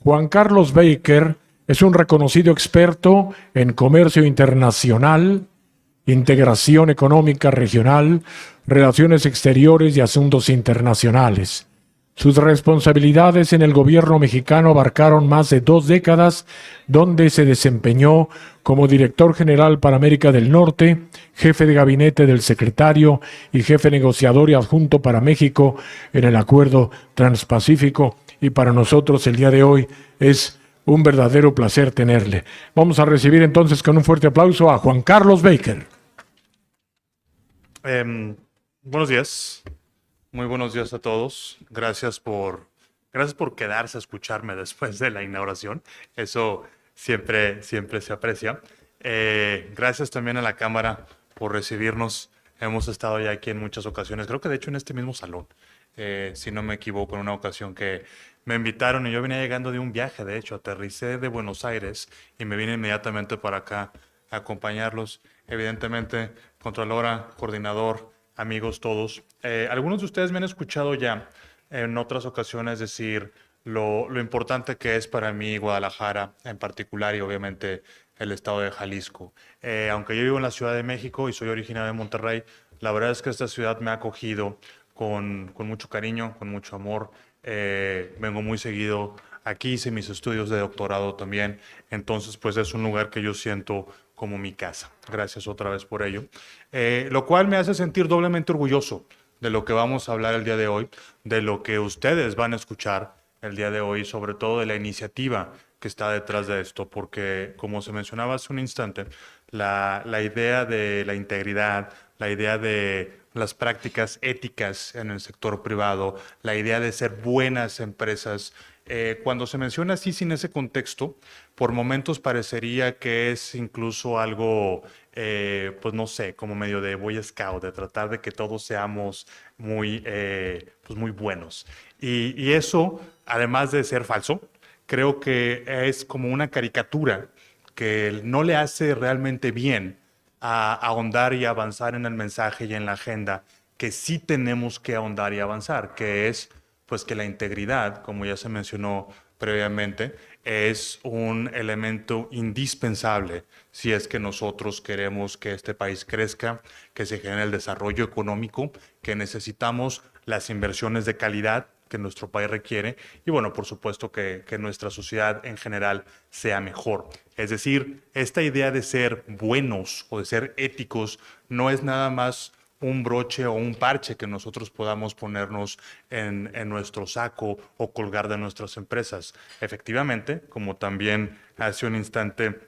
Juan Carlos Baker es un reconocido experto en comercio internacional, integración económica regional, relaciones exteriores y asuntos internacionales. Sus responsabilidades en el gobierno mexicano abarcaron más de 2 décadas, donde se desempeñó como director general para América del Norte, jefe de gabinete del secretario y jefe negociador y adjunto para México en el Acuerdo Transpacífico. Y para nosotros el día de hoy es un verdadero placer tenerle. Vamos a recibir entonces con un fuerte aplauso a Juan Carlos Baker. Buenos días. Muy buenos días a todos. Gracias por quedarse a escucharme después de la inauguración. Eso siempre se aprecia. Gracias también a la Cámara por recibirnos. Hemos estado ya aquí en muchas ocasiones. Creo que de hecho en este mismo salón, si no me equivoco, en una ocasión que me invitaron y yo venía llegando de un viaje. De hecho, aterricé de Buenos Aires y me vine inmediatamente para acá a acompañarlos. Evidentemente, Contralora, coordinador, amigos todos. Algunos de ustedes me han escuchado ya en otras ocasiones decir lo importante que es para mí Guadalajara en particular y obviamente el estado de Jalisco. Aunque yo vivo en la Ciudad de México y soy originario de Monterrey, la verdad es que esta ciudad me ha acogido con mucho cariño, con mucho amor. Vengo muy seguido aquí, hice mis estudios de doctorado también, entonces pues es un lugar que yo siento como mi casa. Gracias otra vez por ello. Lo cual me hace sentir doblemente orgulloso de lo que vamos a hablar el día de hoy, de lo que ustedes van a escuchar el día de hoy, sobre todo de la iniciativa que está detrás de esto, porque como se mencionaba hace un instante, la idea de la integridad, la idea de las prácticas éticas en el sector privado, la idea de ser buenas empresas, cuando se menciona así sin ese contexto, por momentos parecería que es incluso algo, pues no sé, como medio de Boy Scout, de tratar de que todos seamos pues muy buenos. Y eso, además de ser falso, creo que es como una caricatura que no le hace realmente bien a ahondar y avanzar en el mensaje y en la agenda que sí tenemos que ahondar y avanzar, que es pues que la integridad, como ya se mencionó previamente, es un elemento indispensable si es que nosotros queremos que este país crezca, que se genere el desarrollo económico, que necesitamos las inversiones de calidad que nuestro país requiere y bueno, por supuesto que nuestra sociedad en general sea mejor. Es decir, esta idea de ser buenos o de ser éticos no es nada más un broche o un parche que nosotros podamos ponernos en nuestro saco o colgar de nuestras empresas. Efectivamente, como también hace un instante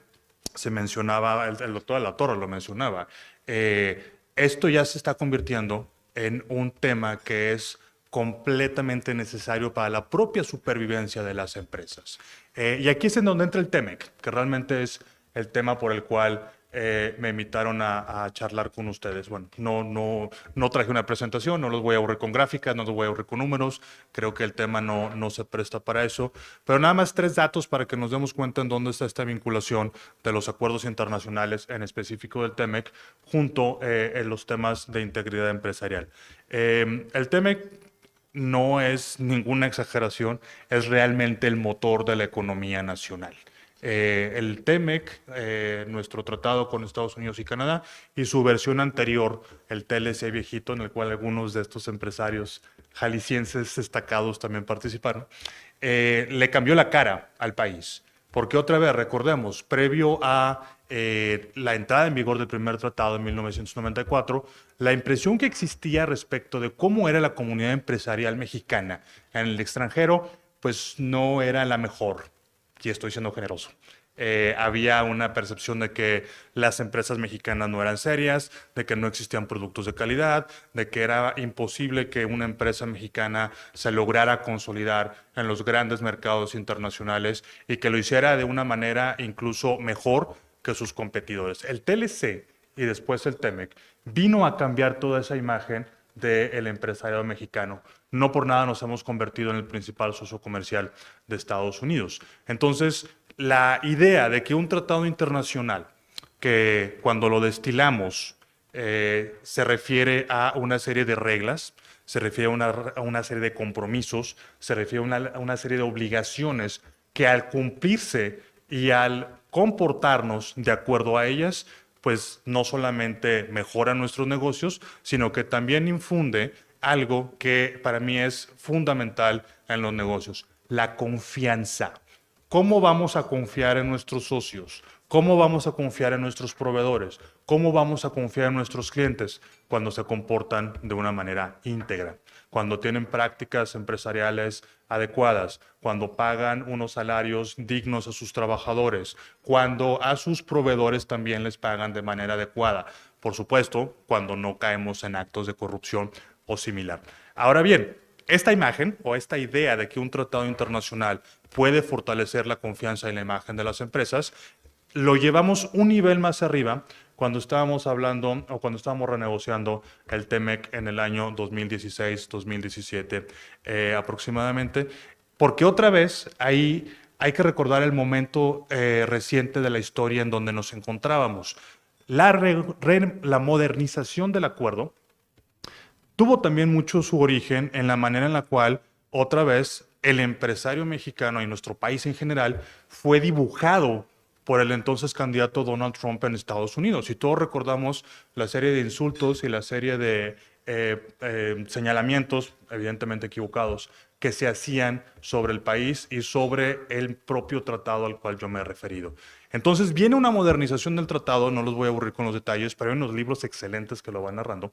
se mencionaba, el doctor de la Torre lo mencionaba, esto ya se está convirtiendo en un tema que es completamente necesario para la propia supervivencia de las empresas. Y aquí es en donde entra el TEMEC, que realmente es el tema por el cual me invitaron a charlar con ustedes. Bueno, no traje una presentación, no los voy a aburrir con gráficas, no los voy a aburrir con números, creo que el tema no se presta para eso, pero nada más 3 datos para que nos demos cuenta en dónde está esta vinculación de los acuerdos internacionales, en específico del TEMEC, junto en los temas de integridad empresarial. El TEMEC no es ninguna exageración, es realmente el motor de la economía nacional. El TEMEC, nuestro tratado con Estados Unidos y Canadá, y su versión anterior, el TLC viejito, en el cual algunos de estos empresarios jaliscienses destacados también participaron, le cambió la cara al país. Porque otra vez, recordemos, previo a la entrada en vigor del primer tratado en 1994, la impresión que existía respecto de cómo era la comunidad empresarial mexicana en el extranjero, pues no era la mejor, y estoy siendo generoso. Había una percepción de que las empresas mexicanas no eran serias, de que no existían productos de calidad, de que era imposible que una empresa mexicana se lograra consolidar en los grandes mercados internacionales y que lo hiciera de una manera incluso mejor que sus competidores. El TLC y después el TEMEC vino a cambiar toda esa imagen del empresariado mexicano. No por nada nos hemos convertido en el principal socio comercial de Estados Unidos. Entonces, la idea de que un tratado internacional, que cuando lo destilamos se refiere a una serie de reglas, se refiere a una serie de compromisos, se refiere a una serie de obligaciones que al cumplirse y al comportarnos de acuerdo a ellas, pues no solamente mejora nuestros negocios, sino que también infunde algo que para mí es fundamental en los negocios, la confianza. ¿Cómo vamos a confiar en nuestros socios? ¿Cómo vamos a confiar en nuestros proveedores? ¿Cómo vamos a confiar en nuestros clientes cuando se comportan de una manera íntegra? Cuando tienen prácticas empresariales adecuadas, cuando pagan unos salarios dignos a sus trabajadores, cuando a sus proveedores también les pagan de manera adecuada. Por supuesto, cuando no caemos en actos de corrupción o similar. Ahora bien, esta imagen o esta idea de que un tratado internacional puede fortalecer la confianza y la imagen de las empresas, lo llevamos un nivel más arriba cuando estábamos hablando o cuando estábamos renegociando el TEMEC en el año 2016-2017 aproximadamente, porque otra vez ahí hay que recordar el momento reciente de la historia en donde nos encontrábamos. La modernización del acuerdo tuvo también mucho su origen en la manera en la cual, otra vez, el empresario mexicano y nuestro país en general fue dibujado por el entonces candidato Donald Trump en Estados Unidos. Y todos recordamos la serie de insultos y la serie de señalamientos, evidentemente equivocados, que se hacían sobre el país y sobre el propio tratado al cual yo me he referido. Entonces viene una modernización del tratado, no los voy a aburrir con los detalles, pero hay unos libros excelentes que lo van narrando.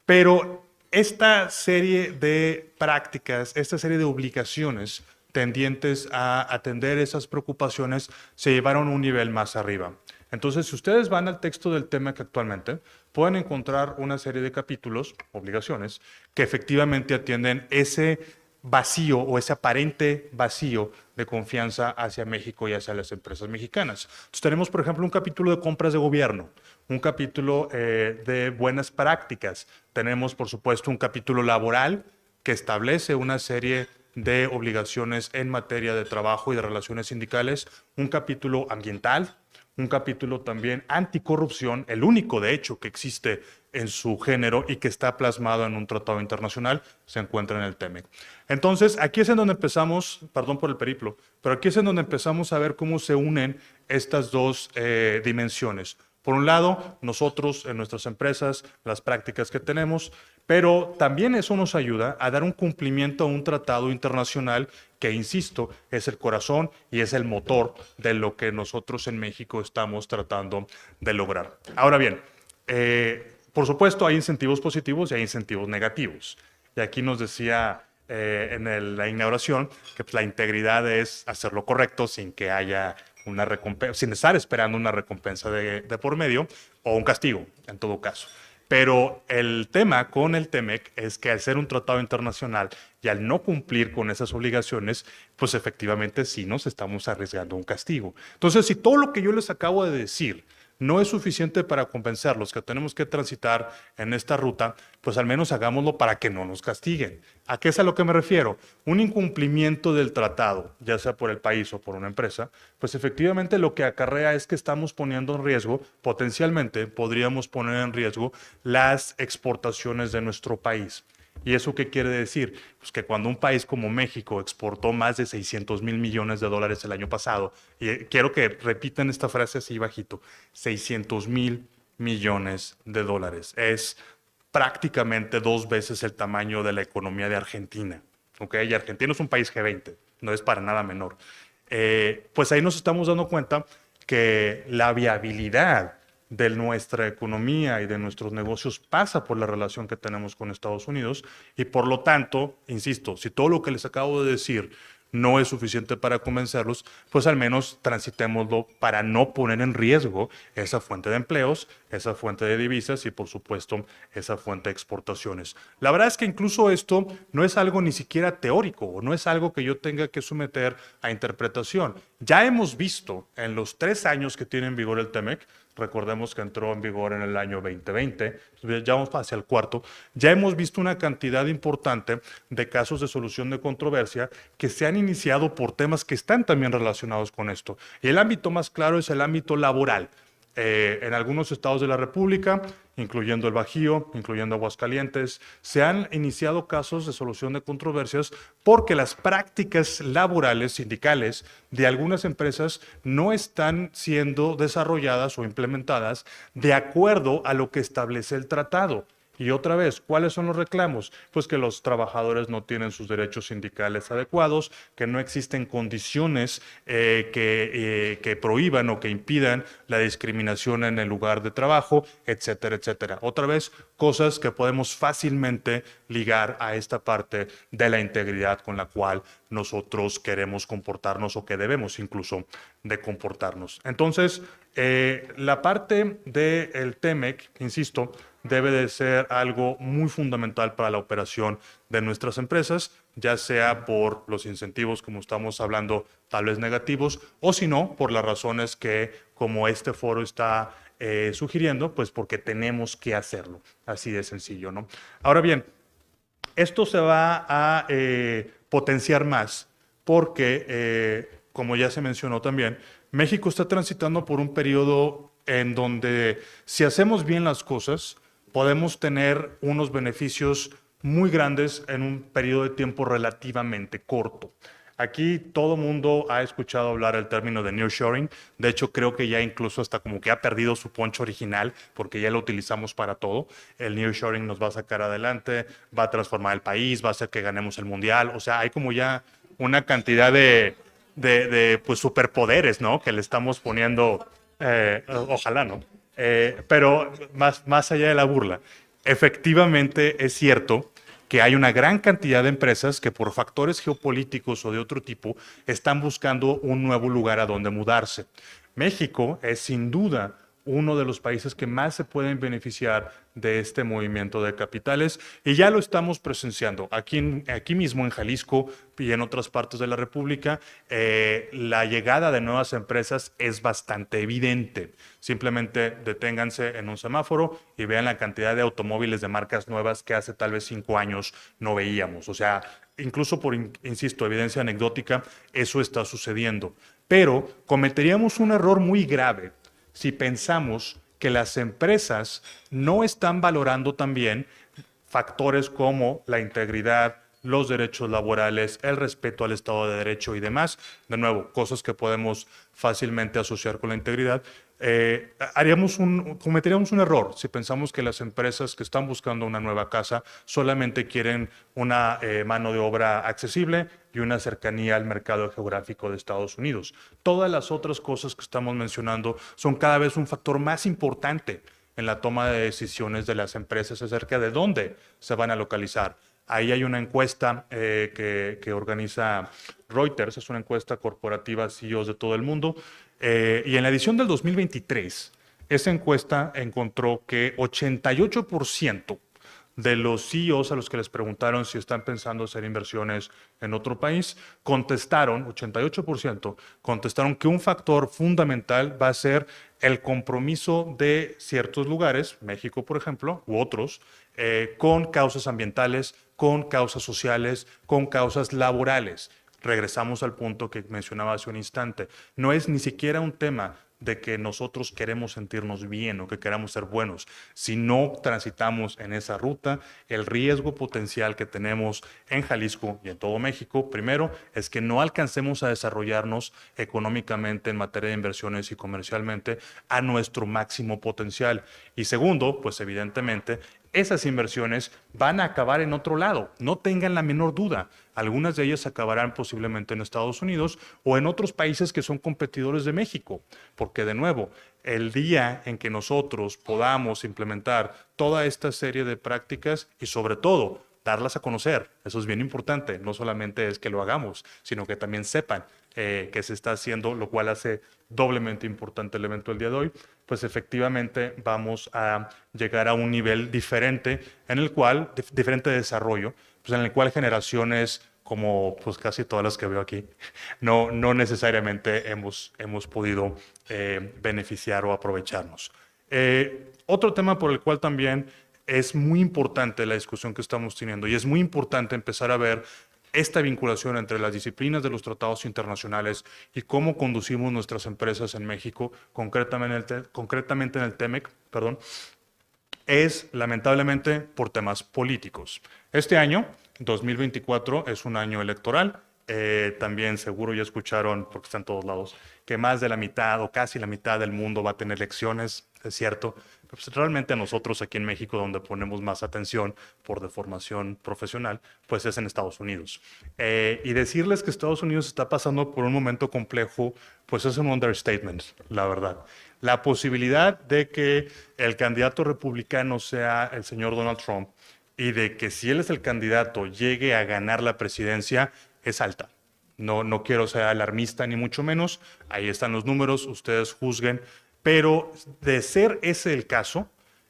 Pero esta serie de prácticas, esta serie de obligaciones tendientes a atender esas preocupaciones se llevaron a un nivel más arriba. Entonces, si ustedes van al texto del TEMEC actualmente, pueden encontrar una serie de capítulos, obligaciones, que efectivamente atienden ese vacío o ese aparente vacío de confianza hacia México y hacia las empresas mexicanas. Entonces, tenemos, por ejemplo, un capítulo de compras de gobierno, un capítulo de buenas prácticas. Tenemos, por supuesto, un capítulo laboral que establece una serie de obligaciones en materia de trabajo y de relaciones sindicales, un capítulo ambiental, un capítulo también anticorrupción, el único de hecho que existe en su género y que está plasmado en un tratado internacional, se encuentra en el TEMEC. Entonces, aquí es en donde empezamos, perdón por el periplo, pero aquí es en donde empezamos a ver cómo se unen estas dos dimensiones. Por un lado, nosotros en nuestras empresas, las prácticas que tenemos, pero también eso nos ayuda a dar un cumplimiento a un tratado internacional que, insisto, es el corazón y es el motor de lo que nosotros en México estamos tratando de lograr. Ahora bien, por supuesto hay incentivos positivos y hay incentivos negativos. Y aquí nos decía en la inauguración que pues, la integridad es hacer lo correcto sin que haya una recompensa, sin estar esperando una recompensa de por medio o un castigo, en todo caso. Pero el tema con el TEMEC es que al ser un tratado internacional y al no cumplir con esas obligaciones, pues efectivamente sí nos estamos arriesgando un castigo. Entonces, si todo lo que yo les acabo de decir no es suficiente para convencerlos que tenemos que transitar en esta ruta, pues al menos hagámoslo para que no nos castiguen. ¿A qué es a lo que me refiero? Un incumplimiento del tratado, ya sea por el país o por una empresa, pues efectivamente lo que acarrea es que estamos poniendo en riesgo, potencialmente podríamos poner en riesgo las exportaciones de nuestro país. ¿Y eso qué quiere decir? Pues que cuando un país como México exportó más de 600,000 millones de dólares el año pasado, y quiero que repitan esta frase así bajito, 600,000 millones de dólares. Es prácticamente 2 veces el tamaño de la economía de Argentina. ¿Ok? Y Argentina es un país G20, no es para nada menor. Pues ahí nos estamos dando cuenta que la viabilidad de nuestra economía y de nuestros negocios pasa por la relación que tenemos con Estados Unidos y por lo tanto, insisto, si todo lo que les acabo de decir no es suficiente para convencerlos, pues al menos transitémoslo para no poner en riesgo esa fuente de empleos, esa fuente de divisas y por supuesto esa fuente de exportaciones. La verdad es que incluso esto no es algo ni siquiera teórico o no es algo que yo tenga que someter a interpretación. Ya hemos visto en los 3 años que tiene en vigor el TEMEC, recordemos que entró en vigor en el año 2020, ya vamos hacia el cuarto, ya hemos visto una cantidad importante de casos de solución de controversia que se han iniciado por temas que están también relacionados con esto. Y el ámbito más claro es el ámbito laboral. En algunos estados de la República, incluyendo el Bajío, incluyendo Aguascalientes, se han iniciado casos de solución de controversias porque las prácticas laborales, sindicales, de algunas empresas no están siendo desarrolladas o implementadas de acuerdo a lo que establece el tratado. Y otra vez, ¿cuáles son los reclamos? Pues que los trabajadores no tienen sus derechos sindicales adecuados, que no existen condiciones que prohíban o que impidan la discriminación en el lugar de trabajo, etcétera, etcétera. Otra vez, cosas que podemos fácilmente ligar a esta parte de la integridad con la cual nosotros queremos comportarnos o que debemos incluso de comportarnos. Entonces, la parte del TEMEC, insisto, debe de ser algo muy fundamental para la operación de nuestras empresas, ya sea por los incentivos, como estamos hablando, tal vez negativos, o si no, por las razones que, como este foro está sugiriendo, pues porque tenemos que hacerlo. Así de sencillo, ¿no? Ahora bien, esto se va a potenciar más porque, como ya se mencionó también, México está transitando por un periodo en donde si hacemos bien las cosas, podemos tener unos beneficios muy grandes en un periodo de tiempo relativamente corto. Aquí todo mundo ha escuchado hablar el término de nearshoring. De hecho, creo que ya incluso hasta como que ha perdido su poncho original porque ya lo utilizamos para todo. El nearshoring nos va a sacar adelante, va a transformar el país, va a hacer que ganemos el mundial. O sea, hay como ya una cantidad de pues, superpoderes, ¿no? Que le estamos poniendo, ojalá, ¿no? Pero más allá de la burla, efectivamente es cierto que hay una gran cantidad de empresas que por factores geopolíticos o de otro tipo están buscando un nuevo lugar a donde mudarse. México es sin duda uno de los países que más se pueden beneficiar de este movimiento de capitales y ya lo estamos presenciando. Aquí mismo en Jalisco y en otras partes de la República, la llegada de nuevas empresas es bastante evidente. Simplemente deténganse en un semáforo y vean la cantidad de automóviles de marcas nuevas que hace tal vez 5 años no veíamos. O sea, incluso por, insisto, evidencia anecdótica, eso está sucediendo. Pero cometeríamos un error muy grave si pensamos que las empresas no están valorando también factores como la integridad, los derechos laborales, el respeto al Estado de Derecho y demás. De nuevo, cosas que podemos fácilmente asociar con la integridad. Cometeríamos un error si pensamos que las empresas que están buscando una nueva casa solamente quieren una mano de obra accesible y una cercanía al mercado geográfico de Estados Unidos. Todas las otras cosas que estamos mencionando son cada vez un factor más importante en la toma de decisiones de las empresas acerca de dónde se van a localizar. Ahí hay una encuesta que organiza Reuters, es una encuesta corporativa a CEOs de todo el mundo, y en la edición del 2023, esa encuesta encontró que 88% de los CEOs a los que les preguntaron si están pensando hacer inversiones en otro país, contestaron, 88%, contestaron que un factor fundamental va a ser el compromiso de ciertos lugares, México por ejemplo, u otros, con causas ambientales, con causas sociales, con causas laborales. Regresamos al punto que mencionaba hace un instante. No es ni siquiera un tema de que nosotros queremos sentirnos bien o que queramos ser buenos. Si no transitamos en esa ruta, el riesgo potencial que tenemos en Jalisco y en todo México, primero, es que no alcancemos a desarrollarnos económicamente en materia de inversiones y comercialmente a nuestro máximo potencial. Y segundo, pues evidentemente, esas inversiones van a acabar en otro lado, no tengan la menor duda. Algunas de ellas acabarán posiblemente en Estados Unidos o en otros países que son competidores de México, porque de nuevo, el día en que nosotros podamos implementar toda esta serie de prácticas y sobre todo darlas a conocer, eso es bien importante, no solamente es que lo hagamos, sino que también sepan que se está haciendo, lo cual hace doblemente importante el evento del día de hoy, pues efectivamente vamos a llegar a un nivel diferente en el cual, diferente de desarrollo, pues en el cual generaciones como pues casi todas las que veo aquí, no necesariamente hemos podido beneficiar o aprovecharnos. Otro tema por el cual también es muy importante la discusión que estamos teniendo y es muy importante empezar a ver esta vinculación entre las disciplinas de los tratados internacionales y cómo conducimos nuestras empresas en México, concretamente en el TEMEC, perdón, es lamentablemente por temas políticos. Este año, 2024, es un año electoral. También seguro ya escucharon, porque está en todos lados, que más de la mitad o casi la mitad del mundo va a tener elecciones, es cierto. Pues realmente nosotros aquí en México, donde ponemos más atención por deformación profesional, pues es en Estados Unidos. Y decirles que Estados Unidos está pasando por un momento complejo, pues es un understatement, la verdad. La posibilidad de que el candidato republicano sea el señor Donald Trump y de que si él es el candidato llegue a ganar la presidencia es alta. No quiero ser alarmista ni mucho menos, ahí están los números, ustedes juzguen, pero de ser ese el caso,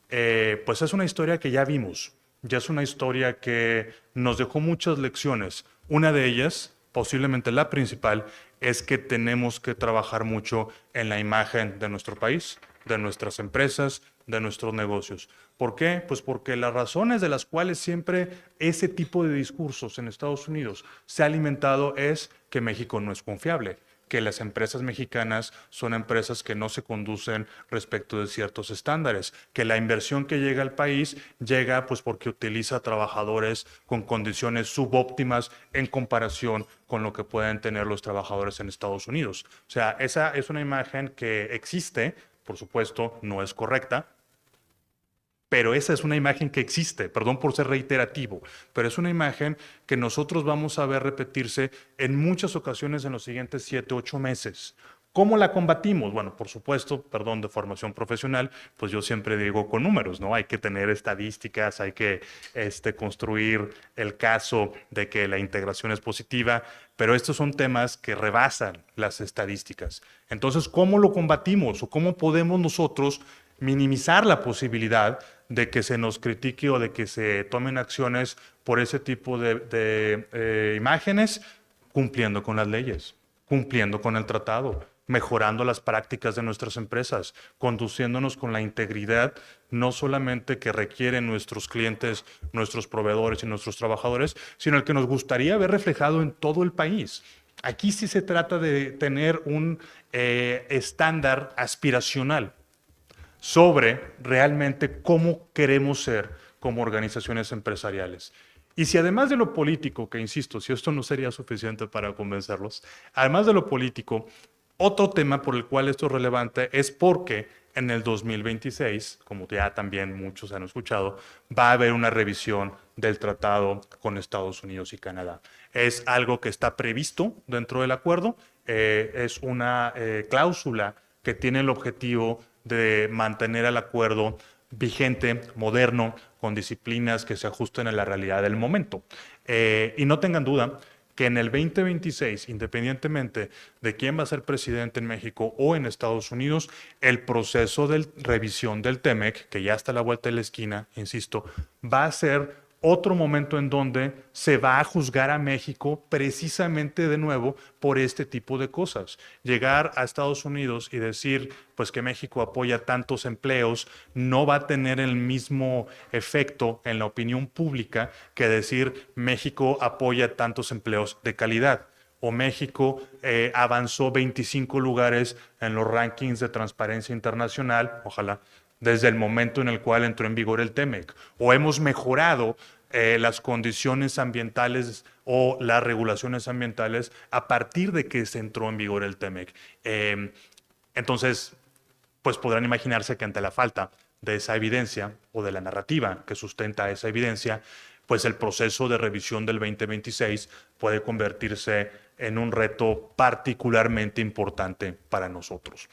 pues es una historia que ya vimos, ya es una historia que nos dejó muchas lecciones. Una de ellas, posiblemente la principal, es que tenemos que trabajar mucho en la imagen de nuestro país, de nuestras empresas, de nuestros negocios. ¿Por qué? Pues porque las razones de las cuales siempre ese tipo de discursos en Estados Unidos se ha alimentado es que México no es confiable, que las empresas mexicanas son empresas que no se conducen respecto de ciertos estándares, que la inversión que llega al país llega pues porque utiliza trabajadores con condiciones subóptimas en comparación con lo que pueden tener los trabajadores en Estados Unidos. O sea, esa es una imagen que existe, por supuesto, no es correcta, pero esa es una imagen que existe, perdón por ser reiterativo, pero es una imagen que nosotros vamos a ver repetirse en muchas ocasiones en los siguientes 7, 8 meses. ¿Cómo la combatimos? Bueno, por supuesto, perdón, de formación profesional, pues yo siempre digo con números, ¿no? Hay que tener estadísticas, hay que construir el caso de que la integración es positiva, pero estos son temas que rebasan las estadísticas. Entonces, ¿cómo lo combatimos o cómo podemos nosotros minimizar la posibilidad de que se nos critique o de que se tomen acciones por ese tipo de imágenes, cumpliendo con las leyes, cumpliendo con el tratado, mejorando las prácticas de nuestras empresas, conduciéndonos con la integridad no solamente que requieren nuestros clientes, nuestros proveedores y nuestros trabajadores, sino el que nos gustaría ver reflejado en todo el país. Aquí sí se trata de tener un estándar aspiracional sobre realmente cómo queremos ser como organizaciones empresariales. Y si además de lo político, que insisto, si esto no sería suficiente para convencerlos, además de lo político, otro tema por el cual esto es relevante es porque en el 2026, como ya también muchos han escuchado, va a haber una revisión del tratado con Estados Unidos y Canadá. Es algo que está previsto dentro del acuerdo, es una cláusula que tiene el objetivo de mantener el acuerdo vigente, moderno, con disciplinas que se ajusten a la realidad del momento. Y no tengan duda que en el 2026, independientemente de quién va a ser presidente en México o en Estados Unidos, el proceso de revisión del TEMEC, que ya está a la vuelta de la esquina, insisto, va a ser otro momento en donde se va a juzgar a México precisamente de nuevo por este tipo de cosas. Llegar a Estados Unidos y decir pues que México apoya tantos empleos no va a tener el mismo efecto en la opinión pública que decir México apoya tantos empleos de calidad. O México avanzó 25 lugares en los rankings de transparencia internacional, ojalá, desde el momento en el cual entró en vigor el TEMEC, o hemos mejorado las condiciones ambientales o las regulaciones ambientales a partir de que se entró en vigor el TEMEC. Entonces, pues podrán imaginarse que ante la falta de esa evidencia o de la narrativa que sustenta esa evidencia, pues el proceso de revisión del 2026 puede convertirse en un reto particularmente importante para nosotros.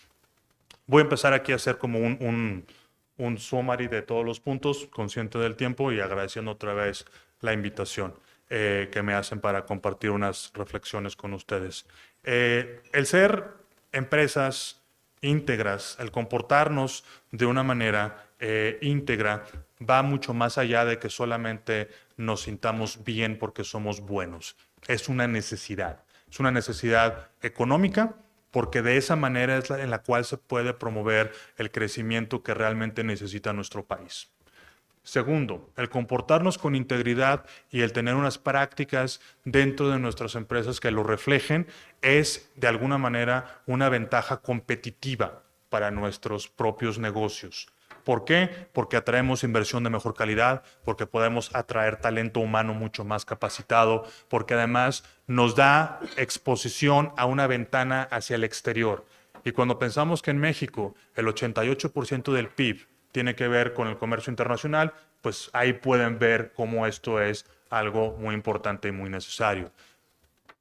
Voy a empezar aquí a hacer como un summary de todos los puntos, consciente del tiempo y agradeciendo otra vez la invitación que me hacen para compartir unas reflexiones con ustedes. El ser empresas íntegras, el comportarnos de una manera íntegra, va mucho más allá de que solamente nos sintamos bien porque somos buenos. Es una necesidad económica, porque de esa manera es en la cual se puede promover el crecimiento que realmente necesita nuestro país. Segundo, el comportarnos con integridad y el tener unas prácticas dentro de nuestras empresas que lo reflejen es de alguna manera una ventaja competitiva para nuestros propios negocios. ¿Por qué? Porque atraemos inversión de mejor calidad, porque podemos atraer talento humano mucho más capacitado, porque además nos da exposición a una ventana hacia el exterior. Y cuando pensamos que en México el 88% del PIB tiene que ver con el comercio internacional, pues ahí pueden ver cómo esto es algo muy importante y muy necesario.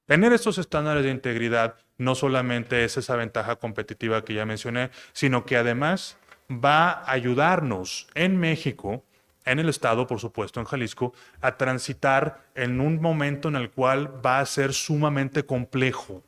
Tener estos estándares de integridad no solamente es esa ventaja competitiva que ya mencioné, sino que además va a ayudarnos en México, en el estado, por supuesto, en Jalisco, a transitar en un momento en el cual va a ser sumamente complejo,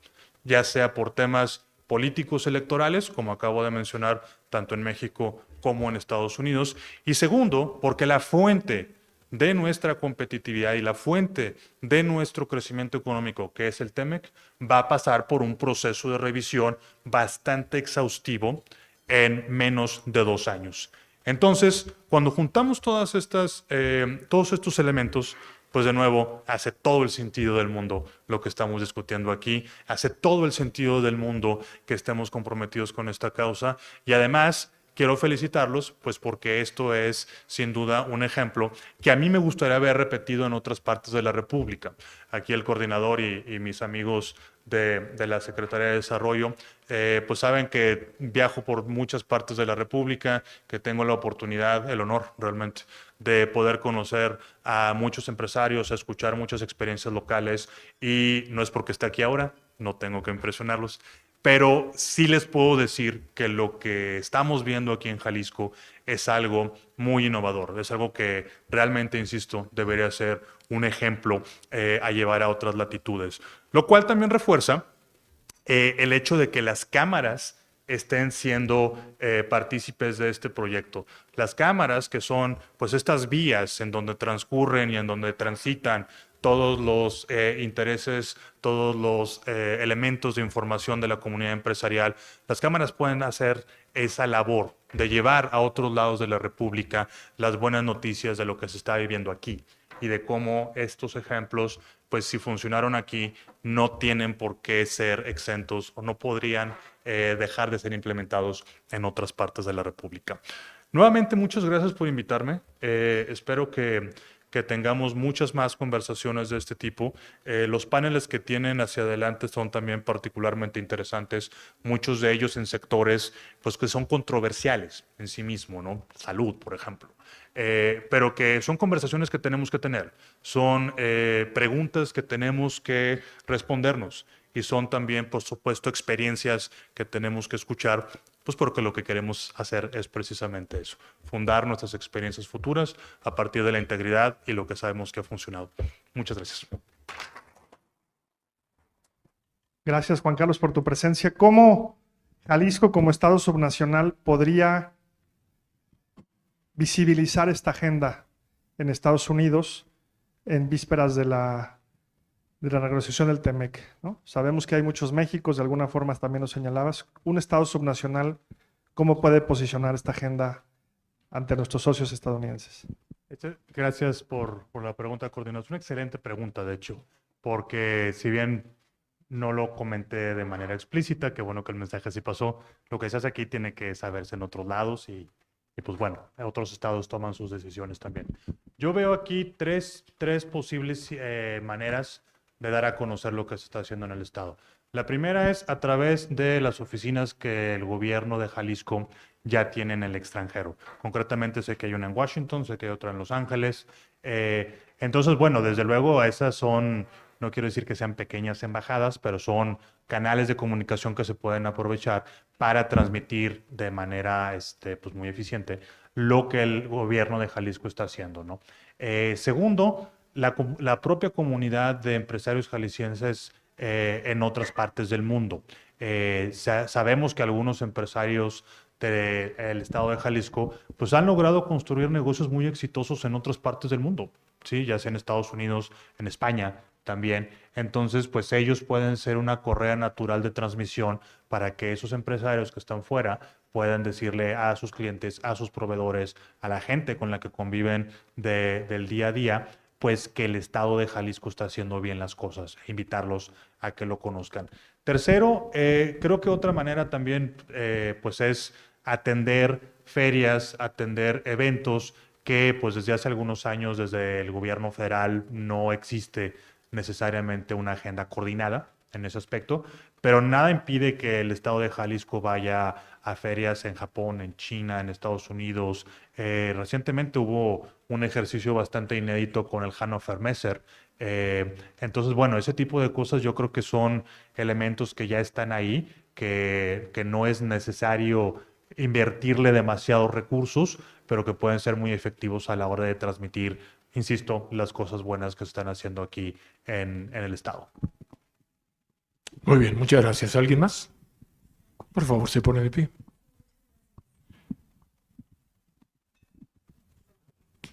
ya sea por temas políticos electorales, como acabo de mencionar, tanto en México como en Estados Unidos. Y segundo, porque la fuente de nuestra competitividad y la fuente de nuestro crecimiento económico, que es el TEMEC, va a pasar por un proceso de revisión bastante exhaustivo en menos de 2 años. Entonces, cuando juntamos todos estos elementos, pues de nuevo hace todo el sentido del mundo lo que estamos discutiendo aquí, hace todo el sentido del mundo que estemos comprometidos con esta causa y además quiero felicitarlos, pues porque esto es sin duda un ejemplo que a mí me gustaría ver repetido en otras partes de la República. Aquí el coordinador y mis amigos de la Secretaría de Desarrollo, pues saben que viajo por muchas partes de la República, que tengo la oportunidad, el honor realmente, de poder conocer a muchos empresarios, a escuchar muchas experiencias locales y no es porque esté aquí ahora, no tengo que impresionarlos, pero sí les puedo decir que lo que estamos viendo aquí en Jalisco es algo muy innovador, es algo que realmente, insisto, debería ser un ejemplo a llevar a otras latitudes. Lo cual también refuerza el hecho de que las cámaras estén siendo partícipes de este proyecto. Las cámaras, que son pues estas vías en donde transcurren y en donde transitan todos los intereses, todos los elementos de información de la comunidad empresarial, las cámaras pueden hacer esa labor de llevar a otros lados de la República las buenas noticias de lo que se está viviendo aquí y de cómo estos ejemplos, pues si funcionaron aquí, no tienen por qué ser exentos o no podrían dejar de ser implementados en otras partes de la República. Nuevamente, muchas gracias por invitarme. Espero que tengamos muchas más conversaciones de este tipo. Los paneles que tienen hacia adelante son también particularmente interesantes, muchos de ellos en sectores pues, que son controversiales en sí mismo, ¿no? Salud, por ejemplo. Pero que son conversaciones que tenemos que tener, son preguntas que tenemos que respondernos y son también, por supuesto, experiencias que tenemos que escuchar, pues porque lo que queremos hacer es precisamente eso, fundar nuestras experiencias futuras a partir de la integridad y lo que sabemos que ha funcionado. Muchas gracias. Gracias, Juan Carlos, por tu presencia. ¿Cómo Jalisco, como Estado subnacional, podría visibilizar esta agenda en Estados Unidos en vísperas de la negociación del TEMEC, ¿no? Sabemos que hay muchos Méxicos, de alguna forma también lo señalabas. Un Estado subnacional, ¿cómo puede posicionar esta agenda ante nuestros socios estadounidenses? Gracias por la pregunta, coordinador. Es una excelente pregunta, de hecho, porque si bien no lo comenté de manera explícita, qué bueno que el mensaje sí pasó, lo que se hace aquí tiene que saberse en otros lados y pues bueno, otros estados toman sus decisiones también. Yo veo aquí tres posibles maneras de dar a conocer lo que se está haciendo en el estado. La primera es a través de las oficinas que el gobierno de Jalisco ya tiene en el extranjero. Concretamente sé que hay una en Washington, sé que hay otra en Los Ángeles. Entonces, bueno, desde luego esas son, no quiero decir que sean pequeñas embajadas, pero son canales de comunicación que se pueden aprovechar para transmitir de manera pues muy eficiente lo que el gobierno de Jalisco está haciendo, ¿no? Segundo, la propia comunidad de empresarios jaliscienses en otras partes del mundo. Sabemos que algunos empresarios del estado de Jalisco pues han logrado construir negocios muy exitosos en otras partes del mundo, ¿sí? Ya sea en Estados Unidos, en España también. Entonces, pues ellos pueden ser una correa natural de transmisión para que esos empresarios que están fuera puedan decirle a sus clientes, a sus proveedores, a la gente con la que conviven del día a día, pues que el estado de Jalisco está haciendo bien las cosas, e invitarlos a que lo conozcan. Tercero, creo que otra manera también pues es atender ferias, atender eventos que pues desde hace algunos años, desde el gobierno federal, no existe necesariamente una agenda coordinada en ese aspecto, pero nada impide que el estado de Jalisco vaya a ferias en Japón, en China, en Estados Unidos. Recientemente hubo un ejercicio bastante inédito con el Hannover Messe. Entonces, bueno, ese tipo de cosas yo creo que son elementos que ya están ahí, que no es necesario invertirle demasiados recursos, pero que pueden ser muy efectivos a la hora de transmitir, insisto, las cosas buenas que se están haciendo aquí en el estado. Muy bien, muchas gracias. ¿Alguien más? Por favor, se pone de pie.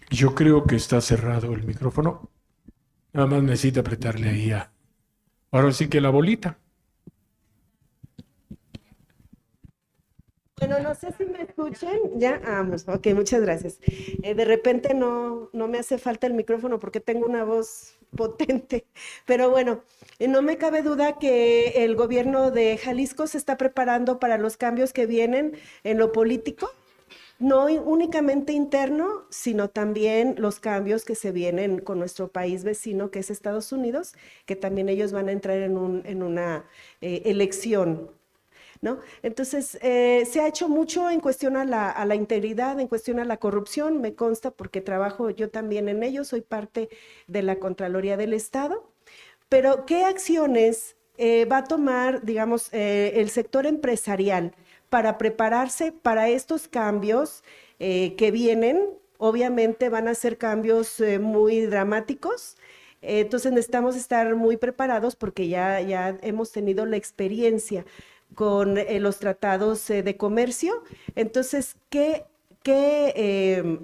Yo creo que está cerrado el micrófono. Nada más necesita apretarle ahí a... Ahora sí que la bolita. Bueno, no sé si me escuchan. Ya, vamos. Ok, muchas gracias. De repente no me hace falta el micrófono porque tengo una voz potente. Pero bueno, no me cabe duda que el gobierno de Jalisco se está preparando para los cambios que vienen en lo político, no únicamente interno, sino también los cambios que se vienen con nuestro país vecino, que es Estados Unidos, que también ellos van a entrar en una elección, ¿no? Entonces, se ha hecho mucho en cuestión a la integridad, en cuestión a la corrupción, me consta porque trabajo yo también en ello, soy parte de la Contraloría del Estado, pero ¿qué acciones va a tomar, digamos, el sector empresarial para prepararse para estos cambios que vienen? Obviamente van a ser cambios muy dramáticos. Entonces necesitamos estar muy preparados porque ya hemos tenido la experiencia con los tratados de comercio. Entonces, ¿qué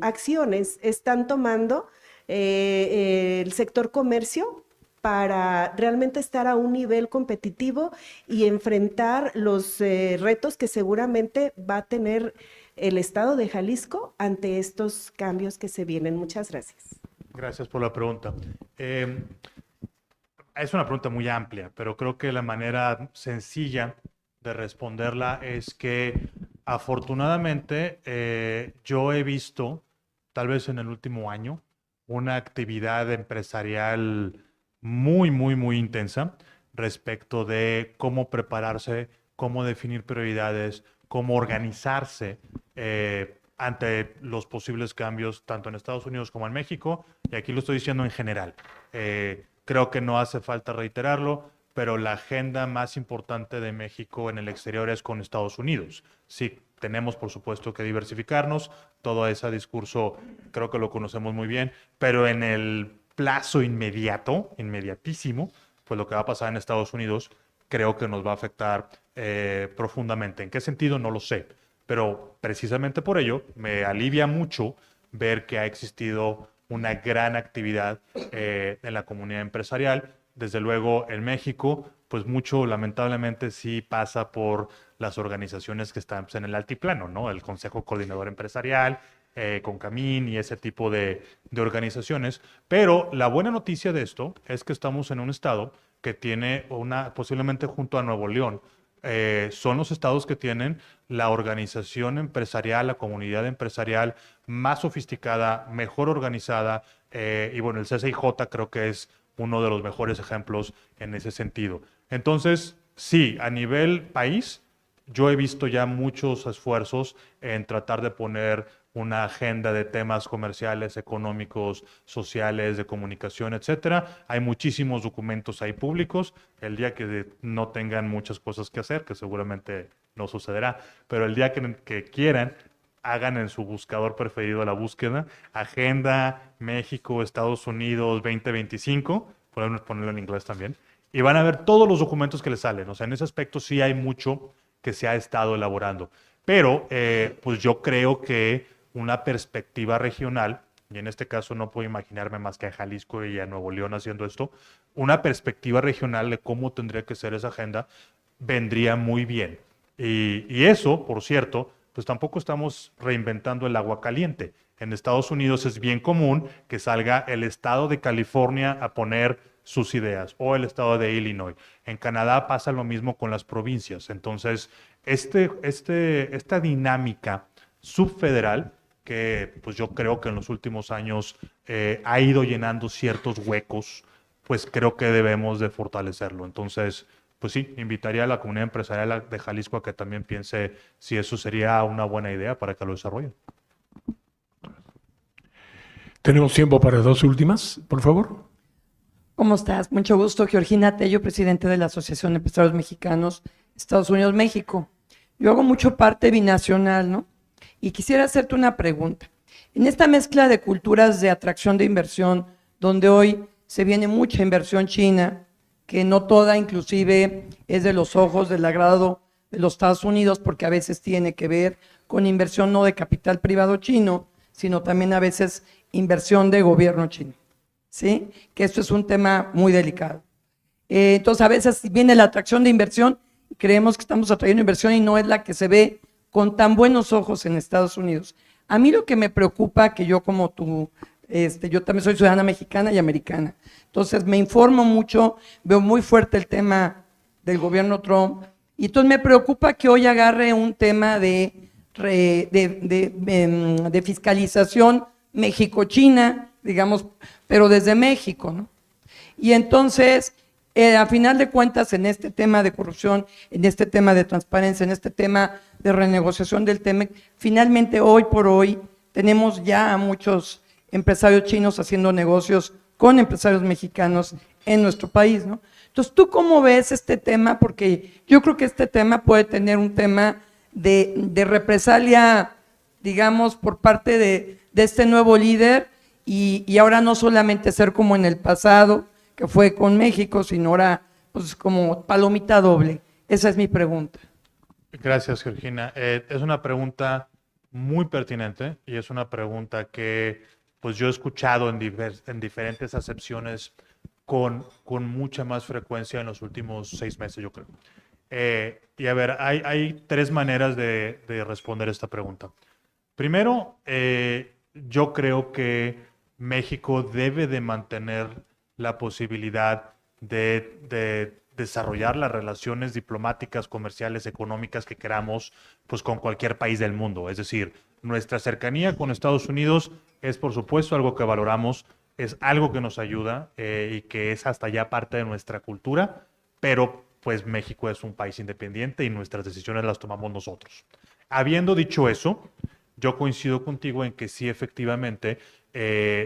acciones están tomando el sector comercio para realmente estar a un nivel competitivo y enfrentar los retos que seguramente va a tener el estado de Jalisco ante estos cambios que se vienen? Muchas gracias. Gracias por la pregunta. Es una pregunta muy amplia, pero creo que la manera sencilla de responderla es que afortunadamente yo he visto, tal vez en el último año, una actividad empresarial muy, muy, muy intensa respecto de cómo prepararse, cómo definir prioridades, cómo organizarse ante los posibles cambios tanto en Estados Unidos como en México, y aquí lo estoy diciendo en general. Creo que no hace falta reiterarlo, pero la agenda más importante de México en el exterior es con Estados Unidos. Sí, tenemos por supuesto que diversificarnos, todo ese discurso creo que lo conocemos muy bien, pero en el plazo inmediato, inmediatísimo, pues lo que va a pasar en Estados Unidos creo que nos va a afectar profundamente. ¿En qué sentido? No lo sé, pero precisamente por ello me alivia mucho ver que ha existido una gran actividad en la comunidad empresarial. Desde luego en México, pues mucho lamentablemente sí pasa por las organizaciones que están pues, en el altiplano, ¿no? El Consejo Coordinador Empresarial, Concamín y ese tipo de organizaciones. Pero la buena noticia de esto es que estamos en un estado que tiene posiblemente junto a Nuevo León, son los estados que tienen la organización empresarial, la comunidad empresarial más sofisticada, mejor organizada, y bueno, el CCIJ creo que es uno de los mejores ejemplos en ese sentido. Entonces, sí, a nivel país, yo he visto ya muchos esfuerzos en tratar de poner una agenda de temas comerciales, económicos, sociales, de comunicación, etcétera. Hay muchísimos documentos ahí públicos. El día que no tengan muchas cosas que hacer, que seguramente no sucederá, pero el día que quieran, hagan en su buscador preferido la búsqueda Agenda México, Estados Unidos 2025, podemos ponerlo en inglés también, y van a ver todos los documentos que les salen. O sea, en ese aspecto sí hay mucho que se ha estado elaborando. Pero pues yo creo que una perspectiva regional, y en este caso no puedo imaginarme más que a Jalisco y a Nuevo León haciendo esto, una perspectiva regional de cómo tendría que ser esa agenda vendría muy bien. Y eso, por cierto, pues tampoco estamos reinventando el agua caliente. En Estados Unidos es bien común que salga el estado de California a poner sus ideas o el estado de Illinois. En Canadá pasa lo mismo con las provincias. Entonces, esta dinámica subfederal que pues yo creo que en los últimos años ha ido llenando ciertos huecos, pues creo que debemos de fortalecerlo. Entonces, pues sí, invitaría a la comunidad empresarial de Jalisco a que también piense si eso sería una buena idea para que lo desarrollen. Tenemos tiempo para dos últimas, por favor. ¿Cómo estás? Mucho gusto. Georgina Tello, presidente de la Asociación de Empresarios Mexicanos, Estados Unidos, México. Yo hago mucho parte binacional, ¿no? Y quisiera hacerte una pregunta. En esta mezcla de culturas de atracción de inversión, donde hoy se viene mucha inversión china, que no toda inclusive es de los ojos del agrado de los Estados Unidos, porque a veces tiene que ver con inversión no de capital privado chino, sino también a veces inversión de gobierno chino, ¿sí? Que esto es un tema muy delicado. Entonces a veces viene la atracción de inversión y creemos que estamos atrayendo inversión y no es la que se ve con tan buenos ojos en Estados Unidos. A mí lo que me preocupa, que yo como tú, yo también soy ciudadana mexicana y americana, entonces me informo mucho, veo muy fuerte el tema del gobierno Trump, y entonces me preocupa que hoy agarre un tema de fiscalización México-China, digamos, pero desde México, ¿no? Y entonces, a final de cuentas, en este tema de corrupción, en este tema de transparencia, en este tema de renegociación del TEMEC, finalmente hoy por hoy tenemos ya a muchos empresarios chinos haciendo negocios con empresarios mexicanos en nuestro país, ¿no? Entonces, ¿tú cómo ves este tema? Porque yo creo que este tema puede tener un tema de represalia, digamos, por parte de este nuevo líder y ahora no solamente ser como en el pasado, que fue con México, sino ahora pues como palomita doble. Esa es mi pregunta. Gracias, Georgina. Es una pregunta muy pertinente y es una pregunta que pues yo he escuchado en diferentes acepciones con mucha más frecuencia en los últimos 6 meses, yo creo. Y a ver, hay 3 maneras de responder esta pregunta. Primero, yo creo que México debe de mantener la posibilidad de desarrollar las relaciones diplomáticas, comerciales, económicas que queramos, pues con cualquier país del mundo. Es decir, nuestra cercanía con Estados Unidos es, por supuesto, algo que valoramos, es algo que nos ayuda y que es hasta ya parte de nuestra cultura, pero pues México es un país independiente y nuestras decisiones las tomamos nosotros. Habiendo dicho eso, yo coincido contigo en que sí, efectivamente,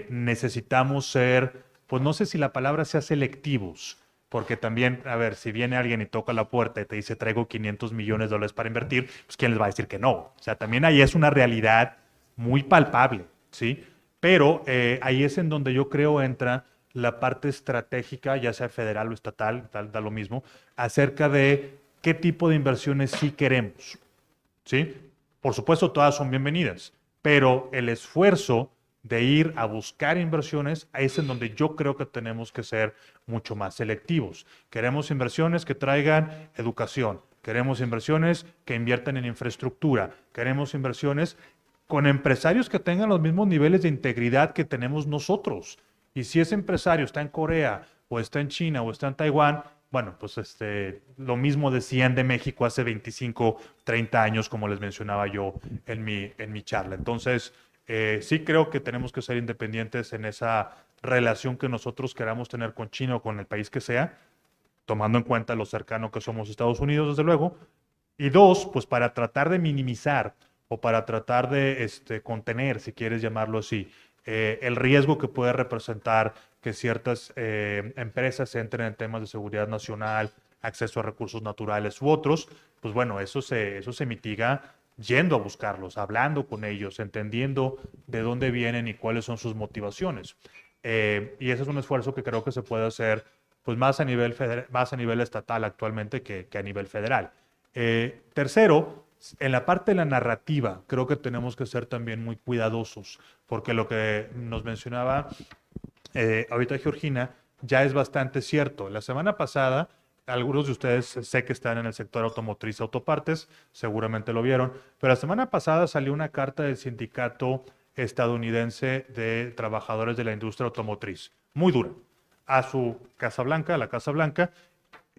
necesitamos ser, pues no sé si la palabra sea selectivos, porque también, a ver, si viene alguien y toca la puerta y te dice traigo $500 millones para invertir, pues ¿quién les va a decir que no? O sea, también ahí es una realidad muy palpable, ¿sí? Pero ahí es en donde yo creo entra la parte estratégica, ya sea federal o estatal, da lo mismo, acerca de qué tipo de inversiones sí queremos, ¿sí? Por supuesto, todas son bienvenidas, pero el esfuerzo de ir a buscar inversiones es en donde yo creo que tenemos que ser mucho más selectivos. Queremos inversiones que traigan educación, queremos inversiones que inviertan en infraestructura, queremos inversiones con empresarios que tengan los mismos niveles de integridad que tenemos nosotros. Y si ese empresario está en Corea, o está en China, o está en Taiwán, bueno, pues lo mismo decían de México hace 25, 30 años, como les mencionaba yo en mi charla. Entonces, sí creo que tenemos que ser independientes en esa relación que nosotros queramos tener con China o con el país que sea, tomando en cuenta lo cercano que somos Estados Unidos, desde luego. Y 2, pues para tratar de minimizar o para tratar de contener, si quieres llamarlo así, el riesgo que puede representar que ciertas empresas entren en temas de seguridad nacional, acceso a recursos naturales u otros, pues bueno, eso se mitiga yendo a buscarlos, hablando con ellos, entendiendo de dónde vienen y cuáles son sus motivaciones. Y ese es un esfuerzo que creo que se puede hacer pues más a nivel estatal actualmente que a nivel federal. Tercero, en la parte de la narrativa, creo que tenemos que ser también muy cuidadosos, porque lo que nos mencionaba ahorita Georgina ya es bastante cierto. La semana pasada algunos de ustedes sé que están en el sector automotriz autopartes, seguramente lo vieron, pero la semana pasada salió una carta del sindicato estadounidense de trabajadores de la industria automotriz, muy dura, a su Casa Blanca, a la Casa Blanca,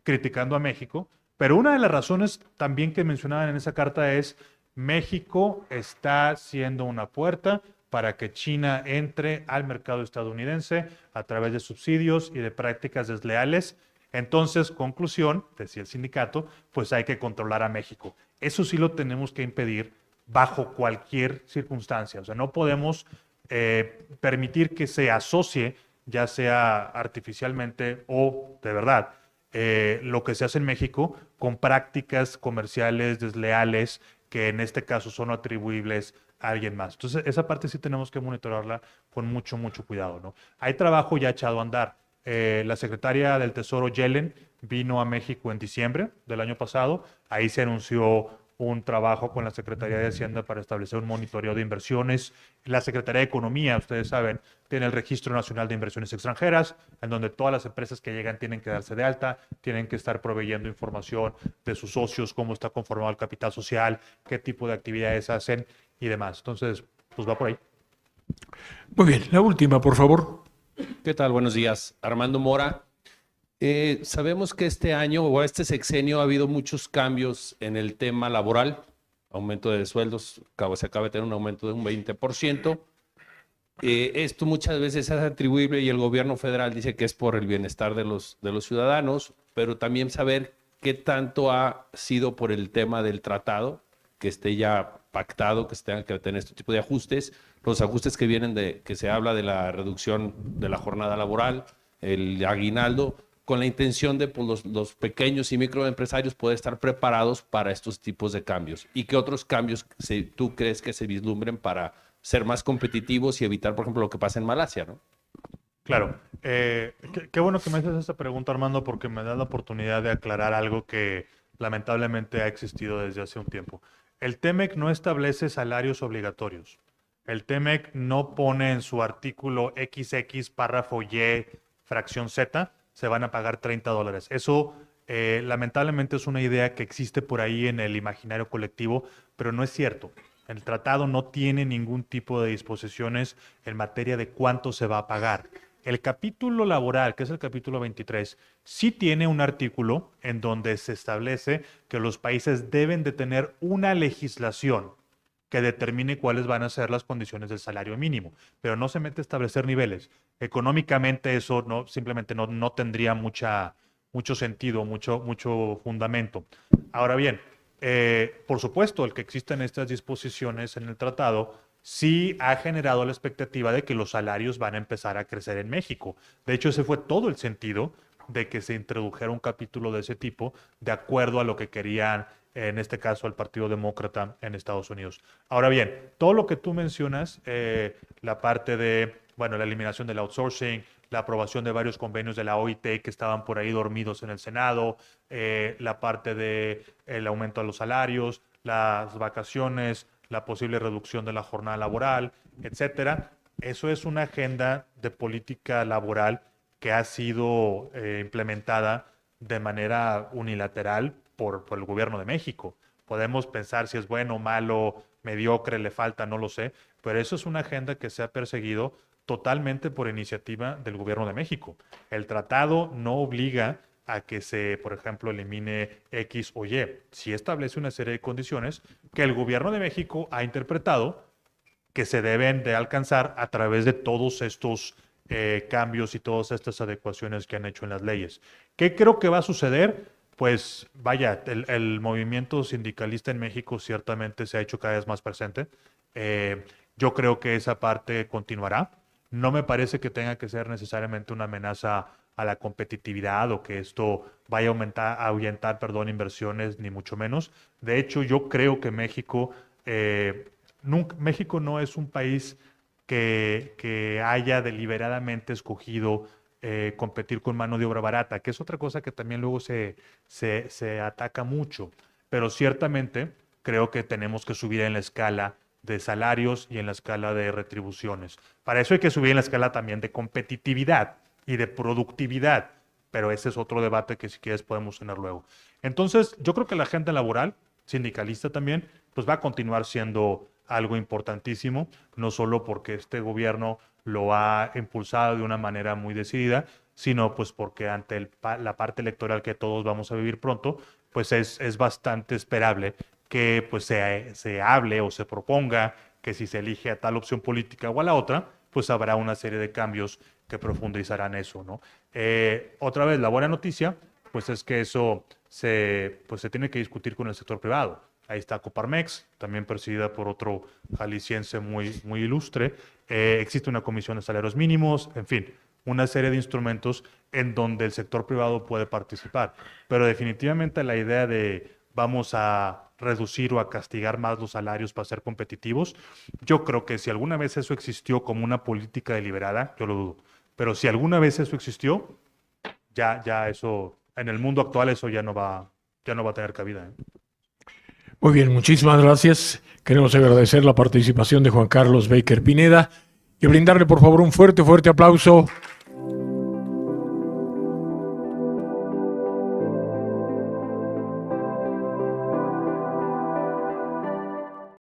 criticando a México. Pero una de las razones también que mencionaban en esa carta es México está siendo una puerta para que China entre al mercado estadounidense a través de subsidios y de prácticas desleales. Entonces, conclusión, decía el sindicato, pues hay que controlar a México. Eso sí lo tenemos que impedir bajo cualquier circunstancia. O sea, no podemos permitir que se asocie, ya sea artificialmente o de verdad, lo que se hace en México con prácticas comerciales desleales que en este caso son atribuibles a alguien más. Entonces, esa parte sí tenemos que monitorarla con mucho, mucho cuidado, ¿no? Hay trabajo ya echado a andar. La secretaria del Tesoro, Yellen, vino a México en diciembre del año pasado. Ahí se anunció un trabajo con la Secretaría de Hacienda para establecer un monitoreo de inversiones. La Secretaría de Economía, ustedes saben, tiene el Registro Nacional de Inversiones Extranjeras, en donde todas las empresas que llegan tienen que darse de alta, tienen que estar proveyendo información de sus socios, cómo está conformado el capital social, qué tipo de actividades hacen y demás. Entonces, pues va por ahí. Muy bien, la última, por favor. ¿Qué tal? Buenos días. Armando Mora. Sabemos que este año o este sexenio ha habido muchos cambios en el tema laboral, aumento de sueldos, se acaba de tener un aumento de un 20%. Esto muchas veces es atribuible y el gobierno federal dice que es por el bienestar de los ciudadanos, pero también saber qué tanto ha sido por el tema del tratado, que esté ya pactado, que se tengan que tener este tipo de ajustes, los ajustes que vienen que se habla de la reducción de la jornada laboral, el aguinaldo, con la intención de pues, los pequeños y microempresarios poder estar preparados para estos tipos de cambios. ¿Y qué otros cambios tú crees que se vislumbren para ser más competitivos y evitar, por ejemplo, lo que pasa en Malasia, ¿no? Claro. Qué bueno que me haces esta pregunta, Armando, porque me da la oportunidad de aclarar algo que lamentablemente ha existido desde hace un tiempo. El TEMEC no establece salarios obligatorios. El TEMEC no pone en su artículo XX, párrafo Y, fracción Z, se van a pagar $30. Eso lamentablemente es una idea que existe por ahí en el imaginario colectivo, pero no es cierto. El tratado no tiene ningún tipo de disposiciones en materia de cuánto se va a pagar. El capítulo laboral, que es el capítulo 23, sí tiene un artículo en donde se establece que los países deben de tener una legislación que determine cuáles van a ser las condiciones del salario mínimo, pero no se mete a establecer niveles. Económicamente eso simplemente no tendría mucho sentido, mucho fundamento. Ahora bien, por supuesto, el que existen estas disposiciones en el tratado sí ha generado la expectativa de que los salarios van a empezar a crecer en México. De hecho, ese fue todo el sentido de que se introdujera un capítulo de ese tipo, de acuerdo a lo que querían, en este caso, el Partido Demócrata en Estados Unidos. Ahora bien, todo lo que tú mencionas, la parte de, bueno, la eliminación del outsourcing, la aprobación de varios convenios de la OIT que estaban por ahí dormidos en el Senado, la parte del aumento de los salarios, las vacaciones, la posible reducción de la jornada laboral, etcétera. Eso es una agenda de política laboral que ha sido implementada de manera unilateral por el gobierno de México. Podemos pensar si es bueno, malo, mediocre, le falta, no lo sé, pero eso es una agenda que se ha perseguido totalmente por iniciativa del gobierno de México. El tratado no obliga a que se, por ejemplo, elimine X o Y. Sí establece una serie de condiciones que el gobierno de México ha interpretado que se deben de alcanzar a través de todos estos cambios y todas estas adecuaciones que han hecho en las leyes. ¿Qué creo que va a suceder? Pues vaya, el movimiento sindicalista en México ciertamente se ha hecho cada vez más presente. Yo creo que esa parte continuará. No me parece que tenga que ser necesariamente una amenaza a la competitividad o que esto vaya a ahuyentar, inversiones, ni mucho menos. De hecho, yo creo que México no es un país que haya deliberadamente escogido competir con mano de obra barata, que es otra cosa que también luego se ataca mucho. Pero ciertamente creo que tenemos que subir en la escala de salarios y en la escala de retribuciones. Para eso hay que subir en la escala también de competitividad y de productividad. pero ese es otro debate que si quieres podemos tener luego. Entonces, yo creo que la agenda laboral, sindicalista también, pues va a continuar siendo algo importantísimo, no solo porque este gobierno lo ha impulsado de una manera muy decidida, sino pues porque ante la parte electoral que todos vamos a vivir pronto, pues es bastante esperable que pues se hable o se proponga que si se elige a tal opción política o a la otra, pues habrá una serie de cambios que profundizarán eso, ¿no? Otra vez, la buena noticia, pues es que eso se tiene que discutir con el sector privado. Ahí está Coparmex, también presidida por otro jalisciense muy, muy ilustre. Existe una comisión de salarios mínimos, en fin, una serie de instrumentos en donde el sector privado puede participar. Pero definitivamente la idea de vamos a reducir o a castigar más los salarios para ser competitivos, yo creo que si alguna vez eso existió como una política deliberada, yo lo dudo. Pero si alguna vez eso existió, ya eso, en el mundo actual eso ya no va a tener cabida, ¿eh? Muy bien, muchísimas gracias. Queremos agradecer la participación de Juan Carlos Baker Pineda y brindarle, por favor, un fuerte, fuerte aplauso